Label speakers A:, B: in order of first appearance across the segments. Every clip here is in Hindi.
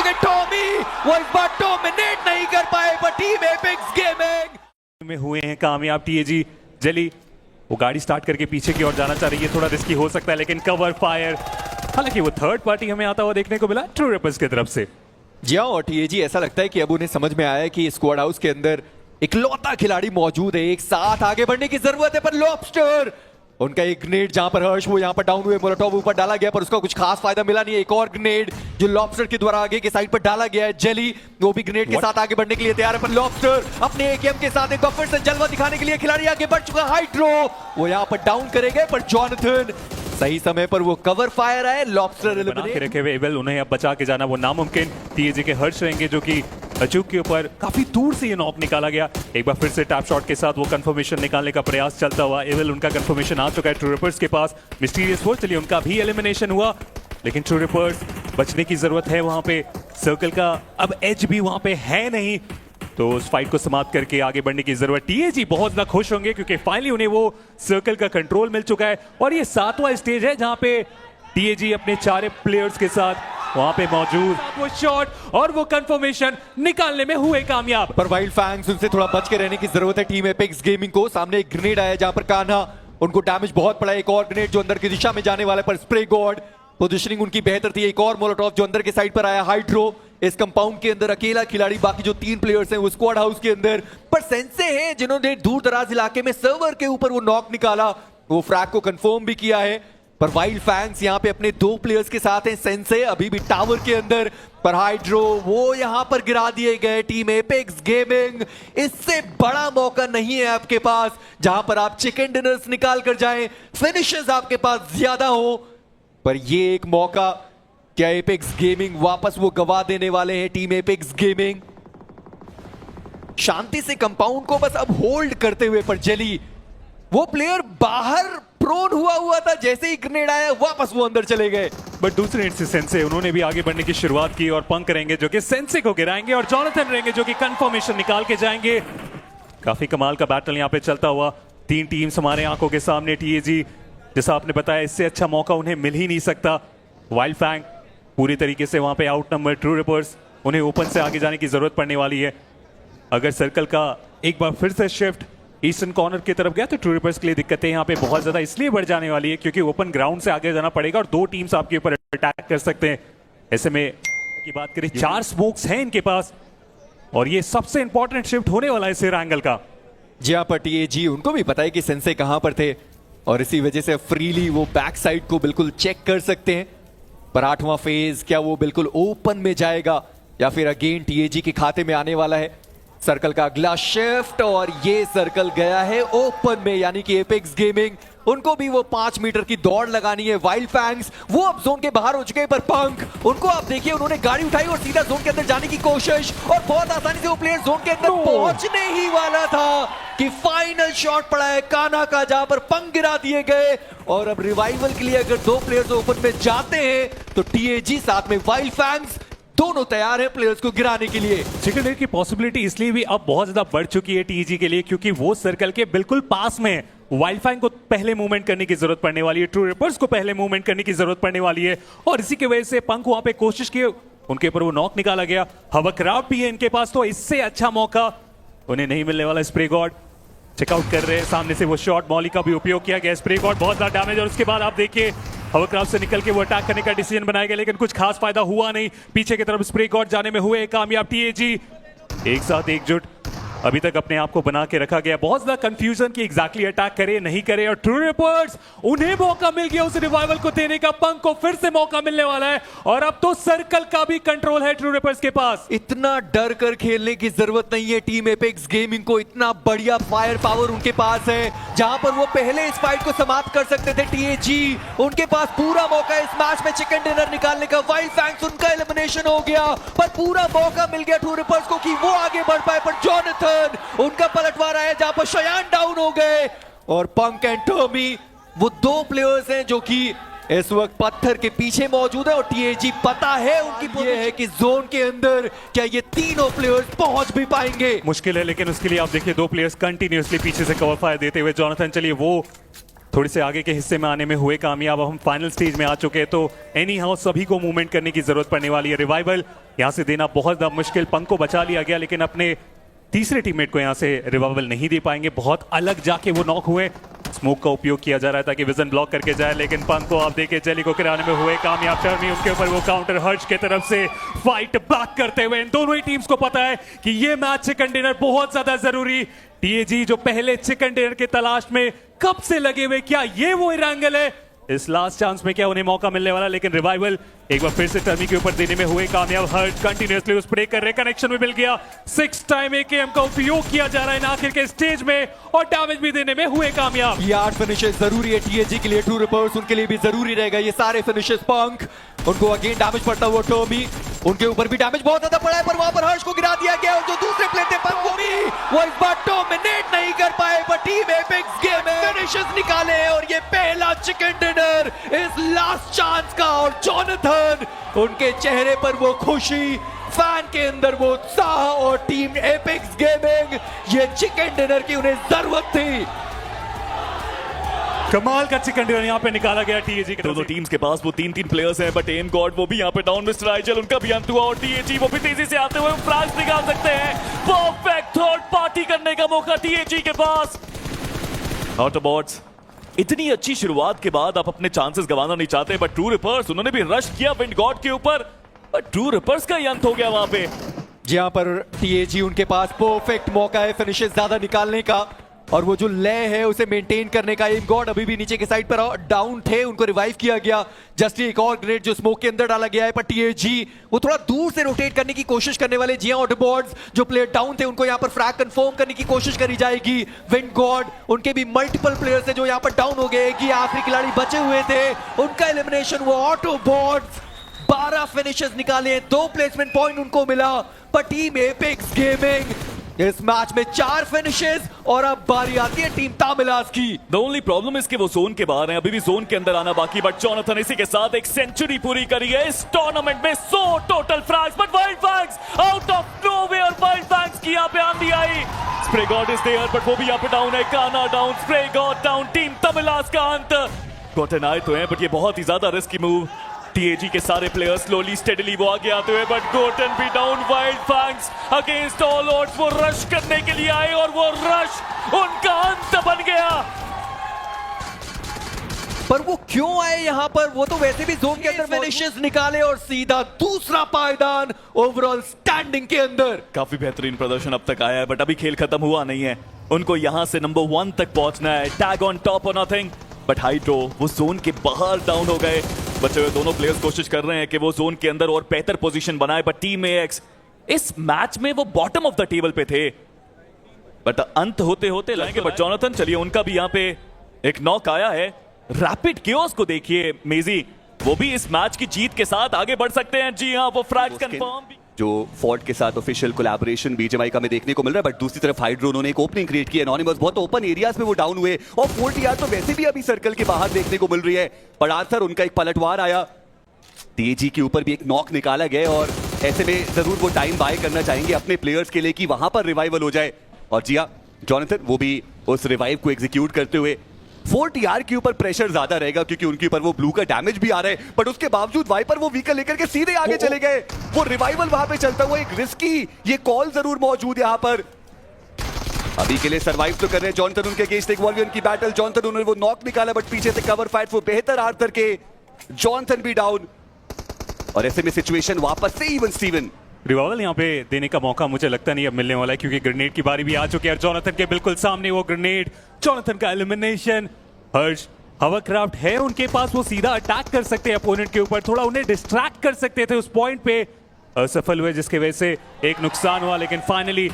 A: क्योंकि टॉमी वो इस बार डोमिनेट नहीं कर पाए, पर टीम एपेक्स गेमिंग
B: में हुए हैं कामयाब। टीएजी जली वो गाड़ी स्टार्ट करके पीछे की ओर जाना चाह रही है, थोड़ा रिस्की हो सकता है लेकिन कवर फायर। हालांकि वो थर्ड पार्टी हमें आता हुआ देखने को मिला ट्रू रेपर्स की तरफ से।
A: जी हाँ, और टीएजी ऐसा लगता है कि अब उन्हें समझ में आया है कि स्क्वाड हाउस के अंदर इकलौता खिलाड़ी मौजूद है, एक साथ आगे बढ़ने की जरूरत है। पर लॉबस्टर उनका एक ग्रेनेड जहां पर हर्ष वो यहां पर डाउन हुए, मोलोटोव ऊपर डाला गया पर उसका कुछ खास फायदा मिला नहीं। एक और ग्रेनेड जो लॉबस्टर के द्वारा आगे के साइड पर डाला गया है। जेली वो भी ग्रेनेड के साथ आगे बढ़ने के लिए तैयार है, पर लॉबस्टर अपने एकेएम के साथ एक बार फिर से जलवा दिखाने के लिए खिलाड़ी आगे बढ़ चुका। हाइड्रो वो यहां पर डाउन करेंगे, पर जॉनथन सही समय पर वो कवर फायर है। लॉबस्टर
B: बना के रखे हुए एबल, उन्हें अब बचा के जाना वो नामुमकिन। टीएजी के हर्ष रहेंगे जो कि अचूक के ऊपर काफी दूर से ये नॉक निकाला गया। एक बार फिर से टैप शॉट के साथ वो कंफर्मेशन निकालने का प्रयास चलता हुआ। एबल उनका कंफर्मेशन आ चुका है ट्रू रेपर्स के पास। मिस्टीरियस फोर्स चलिए उनका भी एलिमिनेशन हुआ, लेकिन ट्रू रेपर्स बचने की जरूरत है। वहां पे सर्कल का अब एज भी वहां पे है नहीं, तो उस फाइट को समाप्त करके आगे बढ़ने की जरूरत। टीएजी बहुत ज्यादा खुश होंगे क्योंकि फाइनली उन्हें वो सर्कल का कंट्रोल मिल चुका है और ये 7वां स्टेज है जहां पे टीएजी अपने 4 प्लेयर्स के साथ वहां पे मौजूद। वो शॉट और वो कंफर्मेशन निकालने में हुए कामयाब।
A: पर वाइल्ड फैंग्स उनसे थोड़ा बच के रहने की जरूरत है टीम एपेक्स गेमिंग को। सामने एक ग्रेनेड आया जहां पर कान्हा उनको डैमेज बहुत पड़ा। एक और ग्रेनेड जो अंदर की दिशा में जाने वाला, पर स्प्रे गॉड पोजीशनिंग उनकी बेहतर थी। एक और मोलोटोव जो अंदर के साइड पर आया। हाइड्रो इस कंपाउंड के अंदर अकेला खिलाड़ी, बाकी जो 3 प्लेयर्स हैं वो स्क्वाड हाउस के अंदर। पर सेंसे हैं जिन्होंने दूर दराज इलाके में सर्वर के ऊपर वो नॉक निकाला, वो फ्रैग को कंफर्म भी किया है। पर वाइल्ड फैंग्स यहां पे अपने 2 प्लेयर्स के साथ हैं। सेंसे अभी भी टावर के अंदर, पर हाइड्रो वो यहां पर गिरा दिए गए। टीम एपेक्स गेमिंग इससे बड़ा मौका नहीं है आपके पास जहां पर आप चिकन डिनर्स निकाल कर जाएं, फिनिशेस आपके पास ज्यादा हो। पर ये एक मौका क्या एपेक्स गेमिंग वापस वो गवा देने वाले हैं। टीम एपेक्स गेमिंग शांति से कंपाउंड को बस अब होल्ड करते हुए, पर जेली वो प्लेयर बाहर प्रोन हुआ था, जैसे ही ग्रेनेड आया वापस वो अंदर चले गए।
B: बट दूसरे एंड से सेंसे उन्होंने भी आगे बढ़ने की शुरुआत की और पंक रहेंगे जो कि सेंसे को गिराएंगे और जॉनथन रहेंगे जो कि कंफर्मेशन निकाल के जाएंगे। काफी कमाल का बैटल यहां पे चलता हुआ। 3 टीम्स हमारे आंखों के सामने। टीएजी जैसा आपने बताया इससे अच्छा मौका उन्हें मिल ही नहीं सकता। वाइल्ड फैंग पूरी तरीके से वहां पे आउट नंबर। ट्रू रेपर्स उन्हें ओपन से आगे जाने की जरूरत पड़ने वाली है। अगर सर्कल का एक बार फिर से शिफ्ट ईस्टर्न कॉर्नर की तरफ गया तो ट्रू रेपर्स के लिए दिक्कतें यहाँ पे बहुत ज्यादा इसलिए बढ़ जाने वाली है क्योंकि ओपन ग्राउंड से आगे जाना पड़ेगा और 2 टीम्स आपके ऊपर अटैक कर सकते हैं। ऐसे में की बात करें 4 स्मोक्स हैं इनके पास और ये सबसे इंपॉर्टेंट शिफ्ट होने वाला है इस एंगल का।
A: जी हाँ, पर टीएजी उनको भी पता है कि सेंसे कहां पर थे और इसी वजह से फ्रीली वो बैक साइड को बिल्कुल चेक कर सकते हैं। पर 8वां फेज क्या वो बिल्कुल ओपन में जाएगा या फिर अगेन टीएजी के खाते में आने वाला है। सर्कल का अगला शिफ्ट और ये सर्कल गया है ओपन में, यानी कि एपेक्स गेमिंग उनको भी वो 5 मीटर की दौड़ लगानी है। वाइल्ड फैंग्स वो अब जोन के बाहर हो चुके हैं, पर पंक उनको आप देखिए उन्होंने गाड़ी उठाई और सीधा जोन के अंदर जाने की कोशिश और बहुत आसानी से वो प्लेयर जोन के अंदर पहुंचने ही वाला था कि फाइनल शॉट पड़ा है कान्हा का, जहां पर पंक गिरा दिए गए। और अब रिवाइवल के लिए अगर 2 प्लेयर्स ओपन में जाते हैं तो टीएजी साथ में वाइल्ड फैंग्स दोनों तैयार है प्लेयर्स को गिराने के लिए।
B: चिकन डिनर की पॉसिबिलिटी इसलिए भी अब बहुत ज्यादा बढ़ चुकी है टीजी के लिए क्योंकि वो सर्कल के बिल्कुल पास में वाइल्ड फैंग को पहले मूवमेंट करने की जरूरत पड़ने वाली है। ट्रू रेपर्स को पहले मूवमेंट करने की जरूरत पड़ने वाली है और इसी की वजह से पंक वहां पे कोशिश की, उनके ऊपर वो नॉक निकाला गया। हवक्राफ्ट भी है इनके पास, तो इससे अच्छा मौका उन्हें नहीं मिलने वाला। स्प्रे गॉड चेकआउट कर रहे हैं, सामने से वो शॉट मॉली का भी उपयोग किया गया। स्प्रे गॉड बहुत ज्यादा डैमेज और उसके बाद आप देखिए हवरक्राफ्ट से निकल के वो अटैक करने का डिसीजन बनाया गया लेकिन कुछ खास फायदा हुआ नहीं। पीछे की तरफ स्प्रे गॉड जाने में हुए कामयाब। टीएजी एक साथ एकजुट अभी तक अपने आप को बना के रखा गया। बहुत ज्यादा कंफ्यूजन की एग्जैक्टली अटैक करे नहीं करे और ट्रू रेपर्स उन्हें मौका मिल गया उस रिवाइवल को देने का। पंक को फिर से मौका मिलने वाला है और अब तो सर्कल का भी कंट्रोल है ट्रू रेपर्स के पास।
A: इतना डर कर खेलने की जरूरत नहीं है टीम एपेक्स गेमिंग को, इतना बढ़िया फायर पावर उनके पास है जहां पर वो पहले इस फाइट को समाप्त कर सकते थे। टीएजी उनके पास पूरा मौका है इस मैच में चिकन डिनर निकालने का। वाइल्ड फैंग्स उनका एलिमिनेशन हो गया पर पूरा मौका मिल गया ट्रू रेपर्स को कि वो आगे बढ़ पाए, पर जॉनथन उनका पलटवार आया जहां पर शयान डाउन हो गए और पंक एंड टॉमी वो 2 प्लेयर्स हैं जो कि इस वक्त पत्थर के पीछे मौजूद है और टीएजी पता है उनकी ये है कि जोन के अंदर क्या ये तीनों प्लेयर्स पहुंच भी पाएंगे।
B: मुश्किल है लेकिन उसके लिए आप देखिए 2 प्लेयर्स कंटिन्यूअसली पीछे से कवर फायर देते हुए। जॉनथन चलिए वो थोड़े से आगे के हिस्से में आने में हुए कामयाब। अब हम फाइनल स्टेज में आ चुके हैं, तो एनी हाउ सभी को मूवमेंट करने की जरूरत पड़ने वाली है। रिवाइवल यहाँ से देना बहुत ज्यादा मुश्किल, पंक को बचा लिया गया लेकिन अपने तीसरे टीममेट को यहाँ से रिवाइवल नहीं दे पाएंगे। बहुत अलग जाके वो नॉक हुए, स्मोक का उपयोग किया जा रहा था कि विजन ब्लॉक करके जाए, लेकिन पंक को आप देखे जेली को गिराने में हुए कामयाब। शर्मी उनके ऊपर वो काउंटर हर्ष के तरफ से फाइट बैक करते हुए। इन दोनों ही टीम्स को पता है कि ये मैच चिकन डिनर बहुत ज्यादा जरूरी। टीएजी जो पहले चिकन डिनर की तलाश में कब से लगे हुए, क्या ये वो एंगल है? इस लास्ट चांस में क्या उन्हें मौका मिलने वाला? लेकिन रिवाइवल एक बार फिर से टर्मी के ऊपर देने में हुए कामयाब। हर्ट कंटिन्यूअसली उस स्प्रे कर रहे, कनेक्शन में मिल गया। 6 टाइम एकेएम का उपयोग किया जा रहा है आखिर के स्टेज में और डैमेज भी देने में हुए कामयाब।
A: ये 8 फिनिशेस जरूरी है टीएजी के लिए, ट्रू रिपर्स उनके लिए भी जरूरी रहेगा ये सारे फिनिशेस। पंक उनको अगेन डैमेज पड़ता हुआ, टर्मी उनके ऊपर भी डैमेज बहुत ज्यादा पड़ा है, पर वहां पर हर्ष को गिरा दिया गया और जो दूसरे प्लेयर थे पंक को भी वो इस बार डोमिनेट नहीं कर पाए, पर टीम एपेक्स गेम में फिनिशेस निकाले और ये पहला चिकन डिनर इस लास्ट चांस का। और जॉनथन उनके चेहरे पर वो खुशी, फैन के अंदर वो उत्साह, और टीम एपेक्स गेमिंग ये चिकन डिनर की उन्हें जरूरत थी।
B: कमाल का चिकन डिनर यहाँ पे निकाला गया टीएजी के।
C: दोनों टीम्स के पास वो 3-3 प्लेयर्स हैं, बट एम गॉड वो भी यहाँ पे डाउन। मिस्टर आइजल उनका भी अंत हुआ और टीएजी वो भी तेजी से आते हुए फ्लैश निकाल सकते हैं। परफेक्ट थर्ड पार्टी करने का मौका टीएजी के पास। ऑटोबॉट्स इतनी अच्छी शुरुआत के बाद आप अपने चांसेस गंवाना नहीं चाहते, बट ट्रू रिपर्स उन्होंने भी रश किया विंड गॉड के ऊपर, बट ट्रू रिपर्स का ही अंत हो गया वहां पे।
A: जहां पर टीएजी उनके पास परफेक्ट मौका है फिनिशेस ज्यादा निकालने का और वो जो लय है उसे मेंटेन करने का। एम गॉड अभी भी नीचे के साइड पर डाउन थे, उनको रिवाइव किया गया। जस्ट एक और ग्रेनेड जो स्मोक के अंदर डाला गया है, पर टीएजी वो थोड़ा दूर से रोटेट करने की कोशिश करने वाले। जी हां, ऑटोबॉट्स जो प्लेयर डाउन थे उनको यहां पर फ्रैग कंफर्म करने की कोशिश करी जाएगी। विंड गॉड उनके भी मल्टीपल प्लेयर्स है जो यहां पर डाउन हो गए कि आखिरी खिलाड़ी बचे हुए थे, उनका एलिमिनेशन हुआ। ऑटोबॉट्स 12 फिनिशेस निकाले, 2 प्लेसमेंट पॉइंट उनको मिला, पर टीम एपेक्स गेमिंग इस मैच में 4 फिनिशेस और अब बारी आती है टीम तामिलास की।
C: द ओनली प्रॉब्लम इसके वो जोन के बाहर हैं, अभी भी जोन के अंदर आना बाकी, बट जॉनथन इसी के साथ एक सेंचुरी पूरी करी है इस टूर्नामेंट में। 100 total frags, but wild frags out of nowhere और वाइल्ड फ्रैग्स की यहाँ पे आंधी आई। Spray god is there, but वो भी यहाँ पे डाउन है। काना down, spray god down, team Tamilas का अंत। गॉटन आए तो हैं, बट ये बहुत ही ज्यादा रिस्की मूव। टीएजी के सारे प्लेयर्स स्लोली स्टेडली वो आगे आते हुए, बट गोटन भी down. Wild fangs against all odds वो रश करने के लिए आए और वो रश उनका अंत बन गया।
A: पर वो क्यों आए यहाँ पर? वो तो वैसे भी जोन के अंदर फिनिशेस निकाले और सीधा दूसरा पायदान ओवरऑल स्टैंडिंग के अंदर।
C: काफी बेहतरीन प्रदर्शन अब तक आया है, बट अभी खेल खत्म हुआ नहीं है। उनको यहां से नंबर 1 तक पहुंचना है। टैग ऑन टॉप और नथिंग, बट हाइड्रो वो जोन के बाहर डाउन हो गए। बचे हुए दोनों प्लेयर्स कोशिश कर रहे हैं कि वो जोन के अंदर और बेहतर पोजीशन बनाए, बट टीम एएक्स इस मैच में वो बॉटम ऑफ द टेबल पे थे, बट अंत होते होते लाएंगे। बट जॉनथन, चलिए उनका भी यहाँ पे एक नॉक आया है। रैपिड कियोस को देखिए मेजी, वो भी इस मैच की जीत के साथ आगे बढ़ सकते हैं। जी हाँ, वो फ्रैग्स कंफर्म भी।
D: जो फोर्ट के साथ ऑफिशियल कोलैबोरेशन बीजेएमआई का में देखने को मिल रहा है, बट दूसरी तरफ हाइड्रो उन्होंने एक ओपनिंग क्रिएट की। एनोनिमस बहुत ओपन एरियाज में वो डाउन हुए और फोर्ट यार तो वैसे भी अभी सर्कल के बाहर देखने को मिल रही है, पर आर्थर उनका एक पलटवार आया। टीएजी के ऊपर भी एक नॉक निकाला गया और ऐसे में जरूर वो टाइम बाय करना चाहेंगे अपने प्लेयर्स के लिए कि वहां पर रिवाइवल हो जाए। और जी हाँ, जॉनथन वो भी उस रिवाइव को एग्जीक्यूट करते हुए। फोर्ट यार के ऊपर प्रेशर ज्यादा रहेगा क्योंकि उनके ऊपर वो ब्लू का डैमेज भी आ रहा है, बट उसके बावजूद वाइपर वो व्हीकल लेकर के सीधे आगे चले गए। वो रिवाइवल वहां पे चलता हुआ एक रिस्की ये कॉल जरूर मौजूद है यहाँ पर। अभी के लिए सर्वाइव तो कर रहे हैं जॉनथन उनके अगेंस्ट एक वॉल्यून की बैटल। जॉनथन उन्होंने वो नॉक निकाला, बट पीछे से कवर फाइट वो बेहतर आर्थर के। जॉनथन भी डाउन और ऐसे में सिचुएशन वापस से इवन स्टीवन।
B: रिवाइवल यहाँ पे देने का मौका मुझे लगता नहीं अब मिलने वाला है, क्योंकि ग्रेनेड की बारी भी आ चुकी है। जॉनथन के बिल्कुल सामने वो ग्रेनेड, जॉनथन का एलिमिनेशन। हर्ष हवरक्राफ्ट है उनके पास, वो सीधा अटैक कर सकते हैं अपोनेंट के ऊपर, थोड़ा उन्हें डिस्ट्रैक्ट कर सकते थे उस पॉइंट पे। असफल हुए जिसके वजह से एक नुकसान हुआ, लेकिन फाइनली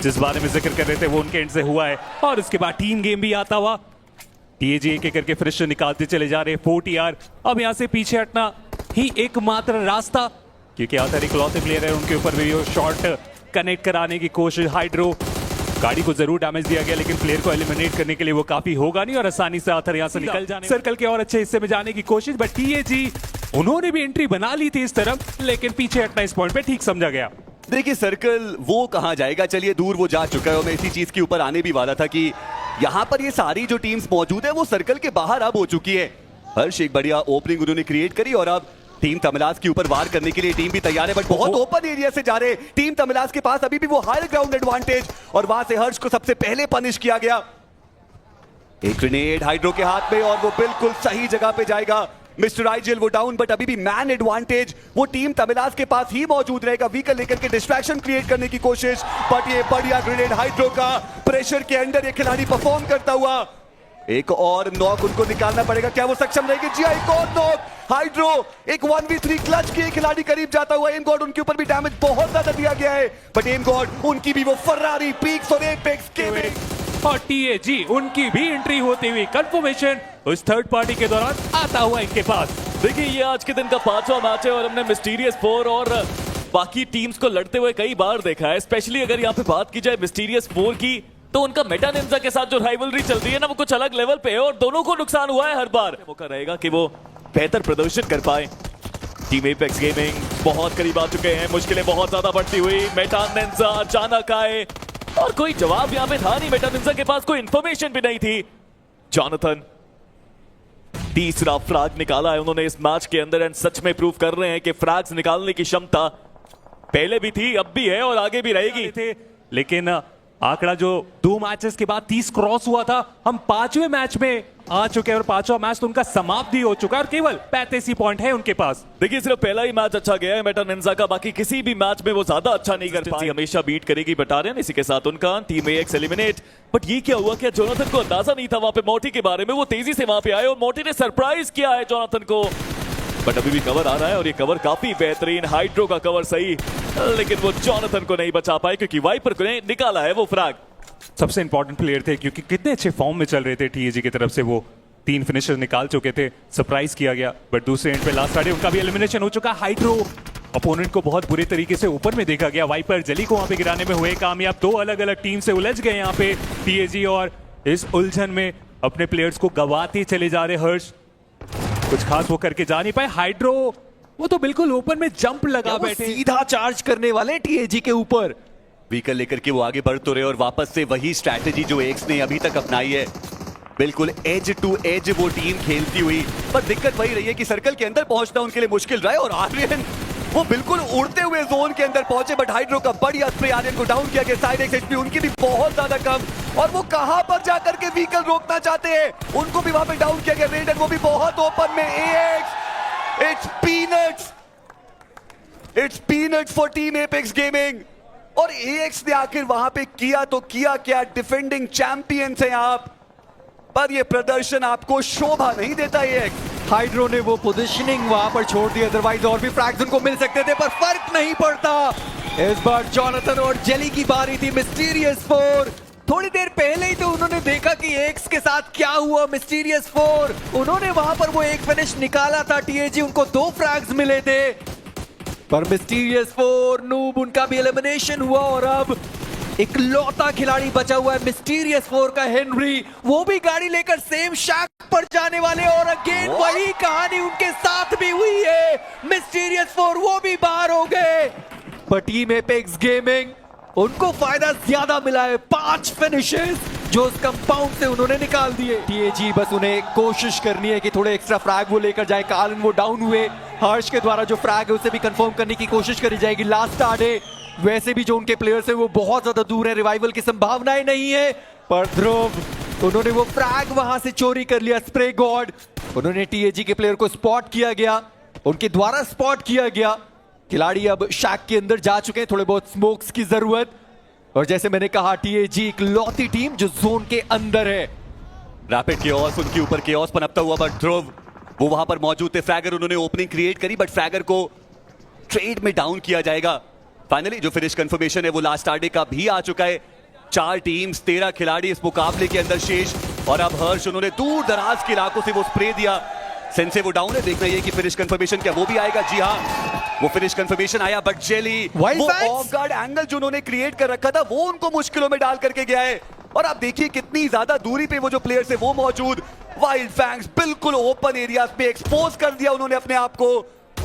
B: जिस बारे में जिक्र कर रहे थे वो उनके एंड से हुआ है। और उसके बाद टीम गेम भी आता हुआ। टीएजी एक एक करके फिनिशर निकालते चले जा रहे हैं। 40R अब यहाँ से पीछे हटना ही एकमात्र रास्ता, क्योंकि आखिर इकलौते प्लेयर है, उनके ऊपर भी शॉट कनेक्ट कराने की कोशिश। हाइड्रो गाड़ी को जरूर डैमेज दिया गया, लेकिन प्लेयर को एलिमिनेट करने के लिए वो काफी होगा नहीं और आसानी से आथर यहाँ से निकल जाने, सर्कल के और अच्छे हिस्से में जाने की कोशिश। बट टीएजी उन्होंने भी एंट्री बना ली थी इस तरफ, लेकिन पीछे हटना इस पॉइंट पे ठीक समझा गया।
D: देखिए सर्कल वो कहां जाएगा, चलिए दूर वो जा चुका है। और मैं इसी चीज के ऊपर आने भी वाला था कि यहाँ पर ये सारी जो टीम्स मौजूद है वो सर्कल के बाहर अब हो चुकी है। हर्ष एक बढ़िया ओपनिंग उन्होंने क्रिएट करी और अब टीम तमिलास के ऊपर वार करने के लिए टीम भी तैयार है, बट बहुत ओपन एरिया से जा रहे। टीम तमिलास के पास अभी भी वो हायर ग्राउंड एडवांटेज और वहां से हर्ष को सबसे पहले पनिश किया गया। एक ग्रेनेड हाइड्रो के हाथ में और वो बिल्कुल सही जगह पे जाएगा। मिस्टर आईजीएल वो डाउन, बट अभी भी मैन एडवांटेज वो टीम तमिलास के पास ही मौजूद रहेगा। व्हीकल लेकर के डिस्ट्रैक्शन क्रिएट करने की कोशिश, बट ये बढ़िया ग्रेनेड हाइड्रो का प्रेशर के अंदर ये खिलाड़ी परफॉर्म करता हुआ। एक और नॉक उनको निकालना पड़ेगा, क्या वो सक्षम रहेगी? जी एक और नॉक हाइड्रो, एक 1v3 क्लच के खिलाड़ी करीब जाता हुआ। एम गॉड उनके ऊपर भी डैमेज बहुत ज्यादा दिया गया है, बट एम गॉड उनकी भी वो फरारी पीक्स और एपेक्स गेमिंग
B: और टीएजी उनकी भी एंट्री होती हुई कंफर्मेशन उस थर्ड पार्टी के दौरान आता हुआ इनके पास।
C: देखिए ये आज के दिन का 5वां मैच है और हमने मिस्टीरियस 4 और बाकी टीम्स को लड़ते हुए कई बार देखा है। स्पेशली अगर यहाँ पे बात की जाए मिस्टीरियस 4 की, तो उनका मेटा निंजा के साथ जो राइवलरी चल रही है ना, वो कुछ अलग लेवल पे है और दोनों को नुकसान हुआ है हर बार। मौका रहेगा कि वो बेहतर प्रदर्शन कर पाए। टीम एपेक्स गेमिंग बहुत करीब आ चुके हैं, मुश्किलें बहुत ज्यादा बढ़ती हुई। मेटा निंजा अचानक आए और कोई जवाब यहाँ पे था नहीं, मेटा निंजा के पास कोई इंफॉर्मेशन भी नहीं थी। जॉनथन तीसरा फ्रैग निकाला है उन्होंने इस मैच के अंदर एंड सच में प्रूव कर रहे हैं कि फ्रैग्स निकालने की क्षमता पहले भी थी, अब भी है और आगे भी रहेगी।
B: लेकिन आंकड़ा जो 2 मैचेस के बाद 30 क्रॉस हुआ था, हम 5वें मैच में आ चुके हैं और 5वां मैच तो उनका समाप्त ही हो चुका है और केवल 35 ही पॉइंट है उनके पास।
C: देखिए सिर्फ पहला ही मैच अच्छा गया है मेटा निंजा का, बाकी किसी भी मैच में वो ज्यादा अच्छा नहीं कर पाई। हमेशा बीट करेगी बटालियन, इसी के साथ उनका टीम एएक्स एलिमिनेट। बट ये क्या हुआ, क्या जोनाथन को अंदाजा नहीं था वहां पे मोटी के बारे में? वो तेजी से वहां पे आए और मोटी ने सरप्राइज किया है जोनाथन को, बट अभी भी कवर आ रहा है और ये कवर काफी बेहतरीन, हाइड्रो का कवर सही, लेकिन वो जोनाथन को नहीं बचा पाए क्योंकि वाइपर को निकाला है वो फ्रैग।
B: सबसे इंपॉर्टेंट प्लेयर थे क्योंकि कितने अच्छे फॉर्म में चल रहे थे टीएजी की तरफ से, वो 3 फिनिशर निकाल चुके थे, सरप्राइज किया गया। बट दूसरे एंड पे लास्ट साइड उनका भी एलिमिनेशन हो चुका। हाइड्रो अपोनेंट को बहुत बुरे तरीके से ऊपर में देखा गया। वाइपर जली को वहां पे गिराने में हुए कामयाब। 2 अलग अलग टीम से उलझ गए यहाँ पे टीएजी और इस उलझन में अपने प्लेयर्स को गवाते चले जा रहे हर्ष। कुछ खास वो करके जा नहीं पाए। हाइड्रो वो तो बिल्कुल ओपन में जंप लगा बैठे,
A: सीधा चार्ज करने वाले टीएजी के ऊपर।
D: व्हीकल लेकर के वो आगे बढ़ तो रहे और वापस से वही स्ट्रैटेजी जो एक्स ने अभी तक अपनाई है, बिल्कुल एज टू एज वो टीम खेलती हुई। पर दिक्कत वही रही है कि सर्कल के अंदर पहुंचना उनके लिए मुश्किल रहा है और आर्यन वो बिल्कुल उड़ते हुए जोन के अंदर पहुंचे, बट हाइड्रो का बढ़िया स्प्रे, आर्यन को डाउन किया गया। साइड एक्स एचपी उनकी भी बहुत ज्यादा कम और वो कहां पर जाकर के व्हीकल रोकना चाहते हैं, उनको भी वहां पे डाउन किया गया। रेडर वो भी बहुत ओपन में। Ax it's peanuts for team apex gaming. और एएक्स ने आखिर वहां पे किया तो किया क्या, डिफेंडिंग चैंपियंस हैं आप, पर ये प्रदर्शन आपको शोभा नहीं देता। एएक्स
A: हाइड्रो ने वो पोजीशनिंग वहां पर छोड़ दी, अदरवाइज और भी फ्रैग्स उनको मिल सकते थे, पर फर्क नहीं पड़ता। इस बार जॉनथन और जेली की बारी थी। मिस्टीरियस 4 थोड़ी देर पहले ही तो उन्होंने देखा कि एक्स के साथ क्या हुआ। मिस्टीरियस 4 उन्होंने वहां पर वो एक फिनिश निकाला था, टीएजी उनको 2 फ्रैग्स मिले थे, पर मिस्टीरियस 4 नूब उनका भी एलिमिनेशन हुआ और अब एक लौता खिलाड़ी बचा हुआ है मिस्टीरियस 4 का हेनरी, वो भी गाड़ी लेकर सेम शैक पर जाने वाले और अगेन वही कहानी उनके साथ भी हुई है। मिस्टीरियस 4 वो भी बाहर हो गए, पर टीम एपेक्स गेमिंग उनको फायदा ज्यादा मिला है। 5 फिनिशेस जो उस कंपाउंड से उन्होंने निकाल दिए। टीएजी बस उन्हें कोशिश करनी है कि थोड़े एक्स्ट्रा फ्रैग वो लेकर जाए। कार्लन वो डाउन हुए, हर्ष के द्वारा जो फ्रैग है उसे भी कंफर्म करने की कोशिश करी जाएगी। लास्ट स्टार्ट है, वैसे भी जो उनके प्लेयर्स हैं वो बहुत ज्यादा दूर है, रिवाइवल की संभावनाएं नहीं है, पर ध्रुव उन्होंने वो फ्रैग वहां से चोरी कर लिया। स्प्रे गॉड उन्होंने टीएजी के प्लेयर को स्पॉट किया गया, उनके द्वारा स्पॉट किया गया। खिलाड़ी अब शैक के अंदर जा चुके हैं, थोड़े बहुत स्मोक्स की जरूरत, और जैसे मैंने कहा टीएजी एक लौती टीम जो जोन के अंदर है।
D: रैपिड केओस उनके ऊपर केओस पनपता हुआ, बट ध्रुव वो वहां पर मौजूद थे। फ्रैगर उन्होंने ओपनिंग क्रिएट करी, बट फ्रैगर को ट्रेड में डाउन किया जाएगा। फाइनली जो फिनिश कंफर्मेशन है वो लास्ट आरडे का भी आ चुका है। 4 टीम्स 13 खिलाड़ी इस मुकाबले के अंदर शेष, और अब हर्ष उन्होंने दूर दराज के इलाकों से वो स्प्रे दिया। सेंसे वो डाउन है, देखना ये कि फिनिश कंफर्मेशन क्या वो भी आएगा। जी हाँ, वो फिनिश कंफर्मेशन आया, बट जेली वो ऑफ गार्ड एंगल जो उन्होंने क्रिएट कर रखा था वो उनको मुश्किलों में डाल करके गया है। और आप देखिए कितनी ज्यादा दूरी पे वो जो प्लेयर्स है वो मौजूद। वाइल्ड फैंग्स बिल्कुल ओपन एरिया पे एक्सपोज कर दिया उन्होंने अपने आप को।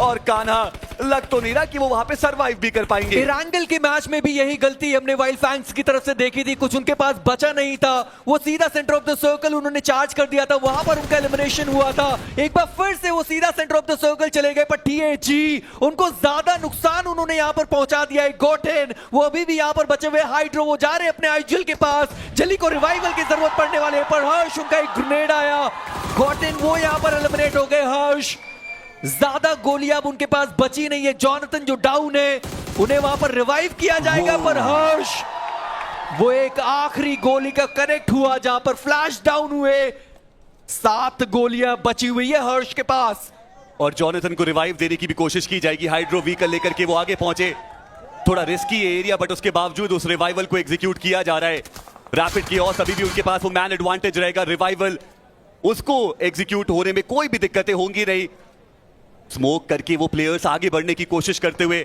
D: और कान्हा लग तो नहीं रहा कि वो वहां पे सरवाइव भी कर पाएंगे।
A: इरांगल के मैच में भी यही गलती हमने वाइल्ड फैंग्स की तरफ से देखी थी, कुछ उनके पास बचा नहीं था, वो सीधा सेंटर ऑफ द सर्कल उन्होंने चार्ज कर दिया था, वहां पर उनका एलिमिनेशन हुआ था। एक बार फिर से वो सीधा सेंटर ऑफ द सर्कल चले गए, पर टीएजी उनको ज्यादा नुकसान उन्होंने यहां पर पहुंचा दिया है। गॉटेन वो अभी भी यहां पर बचे हुए, हाइड्रो वो जा रहे हैं अपने आइजल के पास, जली को रिवाइवल की जरूरत पड़ने वाले, पर हर्ष उनका एक ग्रेनेड आया, गॉटेन वो यहां पर एलिमिनेट हो गए। हर्ष ज्यादा गोलियां अब उनके पास बची नहीं है, जॉनथन जो डाउन है उन्हें वहां पर रिवाइव किया जाएगा, पर हर्ष वो एक आखिरी गोली का कनेक्ट हुआ जहां पर फ्लैश डाउन हुए। 7 गोलियां बची हुई है हर्ष के पास,
D: और जॉनथन को रिवाइव देने की भी कोशिश की जाएगी। हाइड्रो व्हीकल लेकर के वो आगे पहुंचे, थोड़ा रिस्की एरिया बट उसके बावजूद उस रिवाइवल को एग्जीक्यूट किया जा रहा है। रैपिड कियोस अभी भी उनके पास वो मैन एडवांटेज रहेगा, रिवाइवल उसको एग्जीक्यूट होने में कोई भी दिक्कतें होंगी नहीं। स्मोक करके वो प्लेयर्स आगे बढ़ने की कोशिश करते हुए,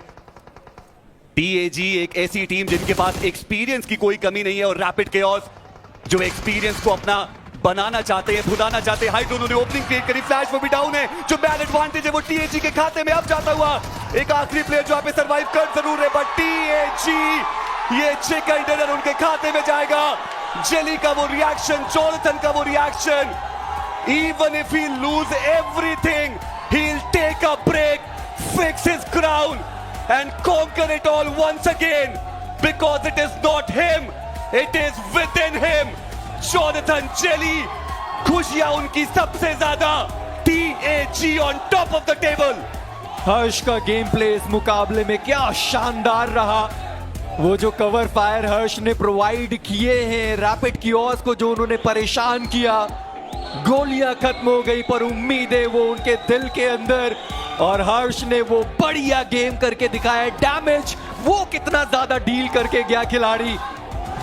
D: टीएजी एक ऐसी टीम जिनके पास एक्सपीरियंस की कोई कमी नहीं है, और रैपिड कियोस जो एक्सपीरियंस को अपना बनाना चाहते हैं, भुलाना चाहते हैं। हाइड्रो ने ओपनिंग क्रिएट करी, फ्लैश वो भी डाउन है, जो मैन एडवांटेज है वो टीएजी के खाते में अब जाता हुआ। एक आखिरी प्लेयर जो यहाँ पे सर्वाइव कर जरूर है, बट टीएजी ये चिकन डिनर उनके खाते में जाएगा। जेली का वो रिएक्शन, जॉनथन का वो reaction, even if he lose everything, he'll take a break, fix his crown and conquer it all once again, because it is not him, it is within him. Jonathan Jelly, खुशियां उनकी सबसे ज्यादा, TAG on top of the table.
A: हर्ष का गेम प्ले इस मुकाबले में क्या शानदार रहा। वो जो कवर फायर हर्ष ने प्रोवाइड किए हैं रैपिड कियोस को, जो उन्होंने परेशान किया, गोलियां खत्म हो गई पर उम्मीदें वो उनके दिल के अंदर, और हर्ष ने वो बढ़िया गेम करके दिखाया। डैमेज वो कितना ज्यादा डील करके गया खिलाड़ी,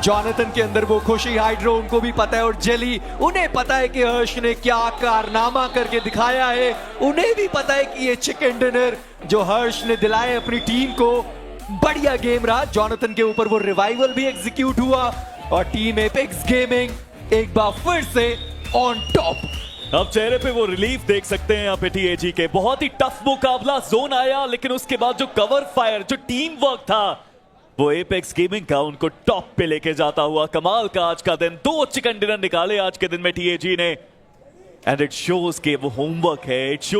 A: जॉनथन के अंदर वो खुशी, हाइड्रो उनको भी पता है, और जेली उन्हें पता है कि हर्ष ने क्या कारनामा करके दिखाया है, उन्हें भी पता है कि ये चिकन डिनर जो हर्ष ने दिलाए अपनी टीम को, बढ़िया गेम रहा। जॉनथन के ऊपर वो रिवाइवल भी एग्जीक्यूट हुआ, और टीम एपेक्स गेमिंग एक बार फिर से ऑन टॉप।
C: अब चेहरे पे वो रिलीफ देख सकते हैं यहाँ पे टीएजी के। बहुत ही टफ मुकाबला, जोन आया, लेकिन उसके बाद जो कवर फायर, जो टीम वर्क था, वो एपेक्स गेमिंग का उनको टॉप पे लेके जाता हुआ। कमाल का आज का दिन, 2 चिकन डिनर निकाले आज के दिन में टीएजी ने, एंड इट शोज के वो होमवर्क है, इट शोज